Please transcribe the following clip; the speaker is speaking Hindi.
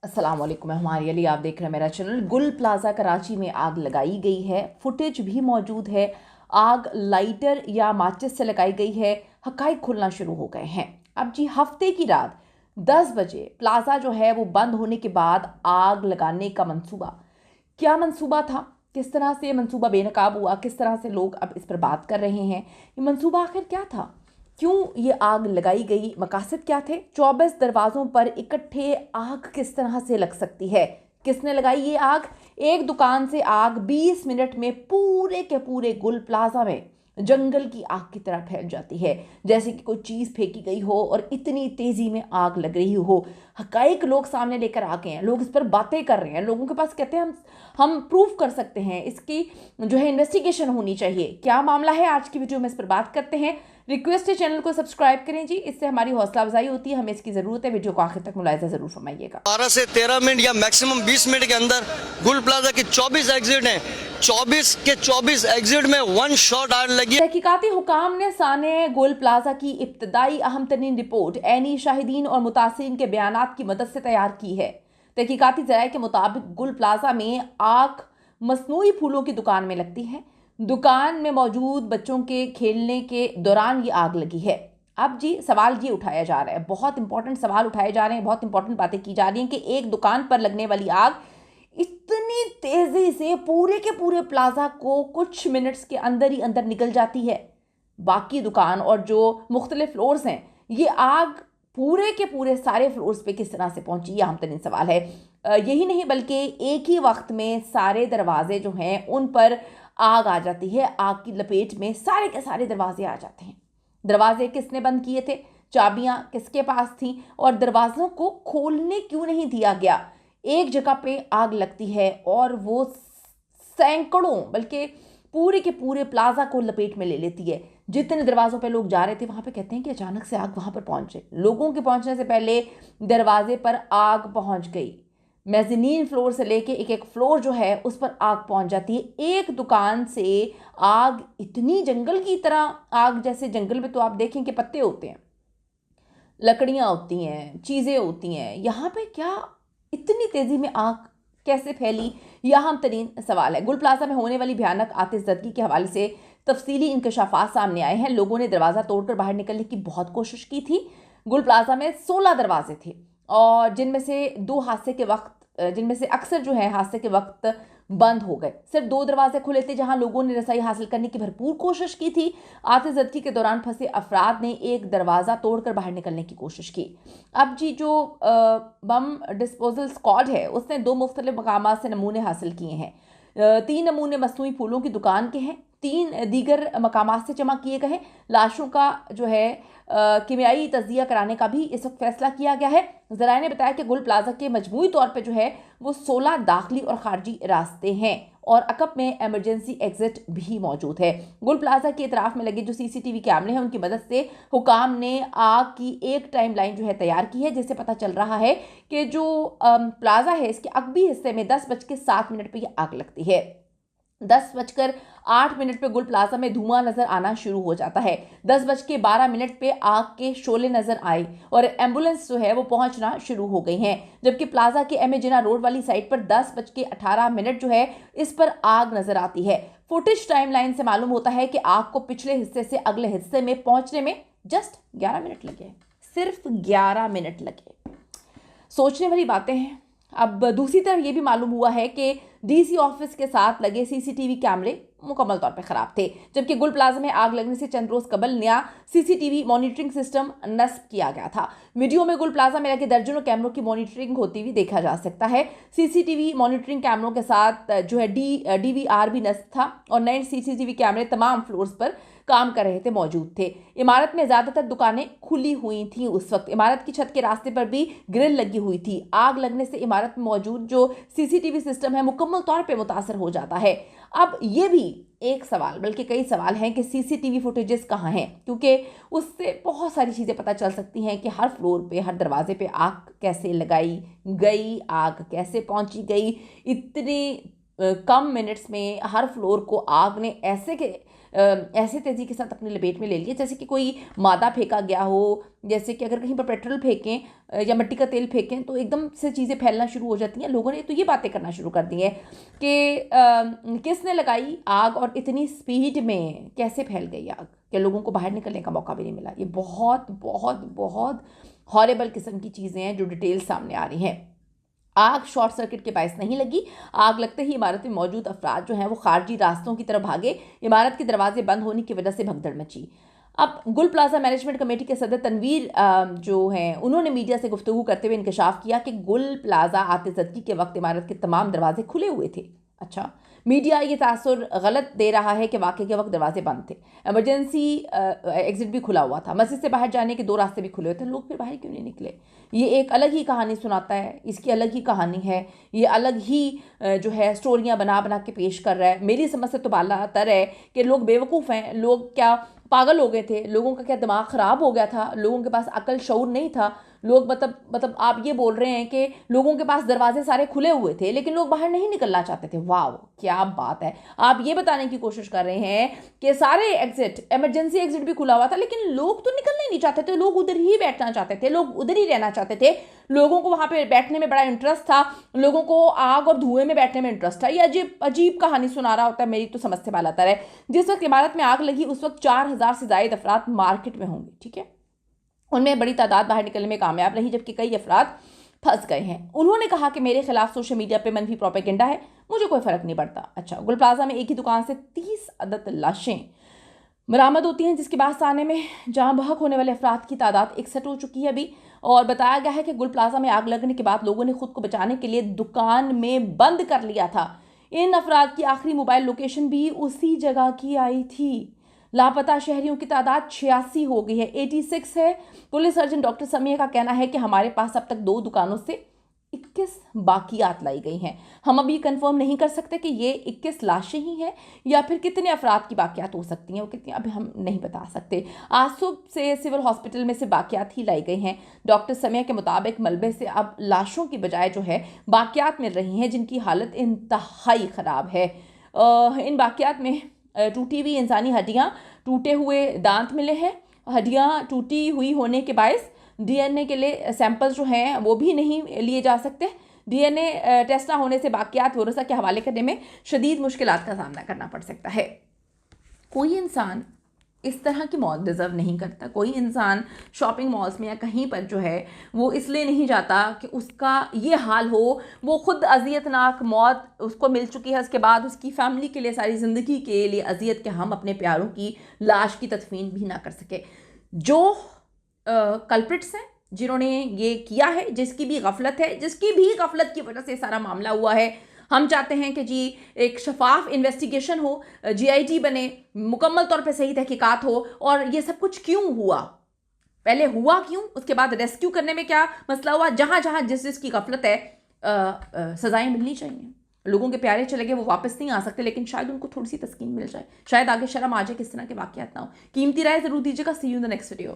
अस्सलाम वालेकुम, मैं हमारी अली, आप देख रहे हैं मेरा चैनल। गुल प्लाज़ा कराची में आग लगाई गई है, फुटेज भी मौजूद है। आग लाइटर या माचिस से लगाई गई है। हकाइक खुलना शुरू हो गए हैं। अब जी हफ्ते की रात 10 बजे प्लाज़ा जो है वो बंद होने के बाद आग लगाने का मंसूबा, क्या मंसूबा था, किस तरह से मंसूबा बेनकाब हुआ, किस तरह से लोग अब इस पर बात कर रहे हैं। ये मंसूबा आखिर क्या था, क्यों ये आग लगाई गई, मकासद क्या थे। 24 दरवाज़ों पर इकट्ठे आग किस तरह से लग सकती है, किसने लगाई ये आग। एक दुकान से आग 20 मिनट में पूरे के पूरे गुल प्लाजा में जंगल की आग की तरह फैल जाती है, जैसे कि कोई चीज़ फेंकी गई हो और इतनी तेज़ी में आग लग रही हो। हकाइक लोग सामने लेकर आ गए हैं, लोग इस पर बातें कर रहे हैं, लोगों के पास कहते हैं हम प्रूफ कर सकते हैं, इसकी जो है इन्वेस्टिगेशन होनी चाहिए। क्या मामला है, आज की वीडियो में इस पर बात करते हैं। रिक्वेस्ट है चैनल को सब्सक्राइब करें जी, इससे हमारी हौसला अफजाई होती है, हमें इसकी ज़रूरत है। वीडियो को आखिर तक मुलाहिजा ज़रूर फरमाइएगा। 12 से 13 मिनट या मैक्सिमम 20 मिनट के अंदर गुल प्लाजा के 24 एग्जिट हैं। 24 के 24 एग्जिट में वन शॉट आग लगी। तहकीकाती हुकाम ने साने गुल प्लाजा की इब्तदाई अहम तरीन रिपोर्ट ऐनी शाहिदीन और मुतासिरीन के बयानात की मदद से तैयार की है। तहकीकाती ज़राए के मुताबिक गुल प्लाजा में आग मसनूई फूलों की दुकान में लगती है। दुकान में मौजूद बच्चों के खेलने के दौरान ये आग लगी है। अब जी सवाल ये उठाया जा रहा है, बहुत इंपॉर्टेंट सवाल उठाए जा रहे हैं, बहुत इंपॉर्टेंट बातें की जा रही हैं कि एक दुकान पर लगने वाली आग इतनी तेजी से पूरे के पूरे प्लाजा को कुछ मिनट्स के अंदर ही अंदर निकल जाती है। बाकी दुकान और जो मुख्तलिफ फ्लोर्स हैं, ये आग पूरे के पूरे सारे फ्लोर्स पे किस तरह से पहुंची, ये अहम तरीन सवाल है। यही नहीं बल्कि एक ही वक्त में सारे दरवाजे जो हैं उन पर आग आ जाती है। आग की लपेट में सारे के सारे दरवाजे आ जाते हैं। दरवाजे किसने बंद किए थे, चाबियां किसके पास थी, और दरवाज़ों को खोलने क्यों नहीं दिया गया। एक जगह पे आग लगती है और वो सैकड़ों बल्कि पूरे के पूरे प्लाजा को लपेट में ले लेती है। जितने दरवाज़ों पे लोग जा रहे थे वहाँ पे कहते हैं कि अचानक से आग वहाँ पर पहुँचे। लोगों के पहुँचने से पहले दरवाजे पर आग पहुँच गई। मेज़नीन फ्लोर से लेके एक एक फ्लोर जो है उस पर आग पहुँच जाती है। एक दुकान से आग इतनी जंगल की तरह आग, जैसे जंगल में तो आप देखें कि पत्ते होते हैं, लकड़ियाँ होती हैं, चीज़ें होती हैं, यहाँ पे क्या इतनी तेज़ी में आग कैसे फैली, यह अहम तरीन सवाल है। गुल प्लाजा में होने वाली भयानक आतिशज़दगी के हवाले से तफसीली इंकशाफात सामने आए हैं। लोगों ने दरवाज़ा तोड़कर बाहर निकलने की बहुत कोशिश की थी। गुल प्लाजा में 16 दरवाजे थे और जिनमें से दो हादसे के वक्त, जिनमें से अक्सर जो है हादसे के वक्त बंद हो गए। सिर्फ 2 दरवाजे खुले थे जहां लोगों ने रसाई हासिल करने की भरपूर कोशिश की थी। आतिशज़दगी के दौरान फंसे अफराद ने एक दरवाज़ा तोड़कर बाहर निकलने की कोशिश की। अब जी जो बम डिस्पोजल स्क्वाड है उसने 2 मुख्तलिफ मकामात से नमूने हासिल किए हैं। 3 नमूने मसनूई फूलों की दुकान के हैं, 3 दीगर मकामात से जमा किए गए हैं। लाशों का जो है कीमियाई तजिया कराने का भी इस वक्त फैसला किया गया है। ज़राए ने बताया कि गुल प्लाजा के मजमूई तौर पर जो है वो 16 दाखिली और खारजी रास्ते हैं और अकब में एमरजेंसी एग्जिट भी मौजूद है। गुल प्लाजा के इतराफ में लगे जो CCTV कैमरे हैं उनकी मदद से हुकाम ने आग की एक टाइम लाइन जो है तैयार की है, जिससे पता चल रहा है कि जो प्लाजा है इसके अगबी हिस्से में 10:07 पर यह आग लगती है। 10:08 पे गुल प्लाजा में धुआं नजर आना शुरू हो जाता है। 10:12 पे आग के शोले नजर आए और एम्बुलेंस जो है वो पहुंचना शुरू हो गई हैं। जबकि प्लाजा के एम ए जिना रोड वाली साइड पर 10:18 जो है इस पर आग नजर आती है। फुटेज टाइमलाइन से मालूम होता है कि आग को पिछले हिस्से से अगले हिस्से में पहुंचने में जस्ट 11 मिनट लगे, सिर्फ 11 मिनट लगे। सोचने वाली बातें हैं। अब दूसरी तरफ ये भी मालूम हुआ है कि DC ऑफिस के साथ लगे CCTV कैमरे मुकम्मल तौर पे ख़राब थे, जबकि गुल प्लाजा में आग लगने से चंद रोज़ कबल नया CCTV मॉनिटरिंग सिस्टम नस्ब किया गया था। वीडियो में गुल प्लाजा में लगे दर्जनों कैमरों की मॉनिटरिंग होती हुई देखा जा सकता है। CCTV मॉनिटरिंग कैमरों के साथ जो है DVR भी नस्ब था और नए CCTV कैमरे तमाम फ्लोर्स पर काम कर रहे थे, मौजूद थे। इमारत में ज़्यादातर दुकानें खुली हुई थी उस वक्त। इमारत की छत के रास्ते पर भी ग्रिल लगी हुई थी। आग लगने से इमारत में मौजूद जो CCTV सिस्टम है मुकम्मल तौर पे मुतासर हो जाता है। अब ये भी एक सवाल बल्कि कई सवाल हैं कि CCTV फुटेजेस कहाँ हैं, क्योंकि उससे बहुत सारी चीज़ें पता चल सकती हैं कि हर फ्लोर पे, हर दरवाजे पे आग कैसे लगाई गई, आग कैसे पहुंची गई। इतने कम मिनट्स में हर फ्लोर को आग ने ऐसे के ऐसे तेज़ी के साथ अपनी लपेट में ले लिए जैसे कि कोई मादा फेंका गया हो, जैसे कि अगर कहीं पर पेट्रोल फेंकें या मिट्टी का तेल फेंकें तो एकदम से चीज़ें फैलना शुरू हो जाती हैं। लोगों ने तो ये बातें करना शुरू कर दी हैं कि किसने लगाई आग और इतनी स्पीड में कैसे फैल गई आग कि लोगों को बाहर निकलने का मौका भी नहीं मिला। ये बहुत बहुत बहुत हॉरेबल किस्म की चीज़ें हैं जो डिटेल सामने आ रही हैं। आग शॉर्ट सर्किट के बायस नहीं लगी। आग लगते ही इमारत में मौजूद अफराद जो हैं वो खारजी रास्तों की तरफ भागे। इमारत के दरवाजे बंद होने की वजह से भगदड़ मची। अब गुल प्लाजा मैनेजमेंट कमेटी के सदर तनवीर जो हैं उन्होंने मीडिया से गुफ्तगू करते हुए इंकशाफ किया कि गुल प्लाजा आतिशबाजी के वक्त इमारत के तमाम दरवाजे खुले हुए थे। अच्छा, मीडिया ये तासुर गलत दे रहा है कि वाक़े के वक्त दरवाजे बंद थे, इमरजेंसी एग्ज़िट भी खुला हुआ था, मस्जिद से बाहर जाने के 2 रास्ते भी खुले हुए थे। लोग फिर बाहर क्यों नहीं निकले? ये एक अलग ही कहानी सुनाता है, इसकी अलग ही कहानी है, ये अलग ही जो है स्टोरियाँ बना बना के पेश कर रहा है। मेरी समझ से तो बालातर है कि लोग बेवकूफ़ हैं, लोग क्या पागल हो गए थे, लोगों का क्या दिमाग ख़राब हो गया था, लोगों के पास अकल शऊर नहीं था। लोग मतलब आप ये बोल रहे हैं कि लोगों के पास दरवाजे सारे खुले हुए थे लेकिन लोग बाहर नहीं निकलना चाहते थे। वाह, क्या बात है। आप ये बताने की कोशिश कर रहे हैं कि सारे एग्जिट, इमरजेंसी एग्जिट भी खुला हुआ था लेकिन लोग तो निकलना नहीं चाहते थे, लोग उधर ही बैठना चाहते थे, लोग उधर ही रहना चाहते थे। लोगों को वहाँ पे बैठने में बड़ा इंटरेस्ट था, लोगों को आग और धुएं में बैठने में इंटरेस्ट था। ये अजीब कहानी सुना रहा होता है। मेरी तो समझ से बालातर है। जिस वक्त इमारत में आग लगी उस वक्त 4000 से ज़ायद अफराद मार्केट में होंगे, ठीक है। उनमें बड़ी तादाद बाहर निकलने में कामयाब रही जबकि कई अफराद फंस गए हैं। उन्होंने कहा कि मेरे खिलाफ सोशल मीडिया पे मनफी प्रोपेगेंडा है, मुझे कोई फ़र्क नहीं पड़ता। अच्छा, गुल प्लाजा में एक ही दुकान से 30 अदद लाशें बरामद होती हैं जिसके बाद थाने में जहां बहक होने वाले अफराद की तादाद 61 हो चुकी है अभी। और बताया गया है कि गुल प्लाजा में आग लगने के बाद लोगों ने खुद को बचाने के लिए दुकान में बंद कर लिया था। इन अफराद की आखिरी मोबाइल लोकेशन भी उसी जगह की आई थी। लापता शहरियों की तादाद 86 हो गई है, 86 है। पुलिस सर्जन डॉक्टर समिया का कहना है कि हमारे पास अब तक 2 दुकानों से 21 बाकियात लाई गई हैं। हम अभी कंफर्म नहीं कर सकते कि ये 21 लाशें ही हैं या फिर कितने अफराद की बाकियात हो सकती हैं, वो कितनी अभी हम नहीं बता सकते। आज सुबह से सिविल हॉस्पिटल में से बाकियात ही लाई गई हैं। डॉक्टर समिया के मुताबिक मलबे से अब लाशों की बजाय जो है बाकियात मिल रही हैं जिनकी हालत इंतहाई ख़राब है। इन बाकियात में टूटी हुई इंसानी हड्डियाँ, टूटे हुए दांत मिले हैं। हड्डियाँ टूटी हुई होने के बायस डीएनए के लिए सैंपल्स जो हैं वो भी नहीं लिए जा सकते। डीएनए टेस्ट ना होने से बाकियात वरासा के हवाले करने में शदीद मुश्किलात का सामना करना पड़ सकता है। कोई इंसान इस तरह की मौत डिज़र्व नहीं करता। कोई इंसान शॉपिंग मॉल्स में या कहीं पर जो है वो इसलिए नहीं जाता कि उसका ये हाल हो, वो खुद अजियतनाक मौत उसको मिल चुकी है, उसके बाद उसकी फैमिली के लिए सारी ज़िंदगी के लिए अजियत के हम अपने प्यारों की लाश की तदफीन भी ना कर सके। जो कल्प्रिट्स हैं, जिन्होंने ये किया है, जिसकी भी गफलत है, जिसकी भी गफलत की वजह से सारा मामला हुआ है, हम चाहते हैं कि जी एक शफाफ इन्वेस्टिगेशन हो, जीआईटी बने, मुकम्मल तौर पे सही तहकीकात हो और ये सब कुछ क्यों हुआ, पहले हुआ क्यों, उसके बाद रेस्क्यू करने में क्या मसला हुआ, जहाँ जहाँ जिसकी गफलत है सज़ाएं मिलनी चाहिए। लोगों के प्यारे चले गए, वो वापस नहीं आ सकते, लेकिन शायद उनको थोड़ी सी तस्कीन मिल जाए, शायद आगे शर्म आ जाए, किस तरह के वाक़यात ना हो। कीमती राय ज़रूर दीजिएगा। See you in the next video.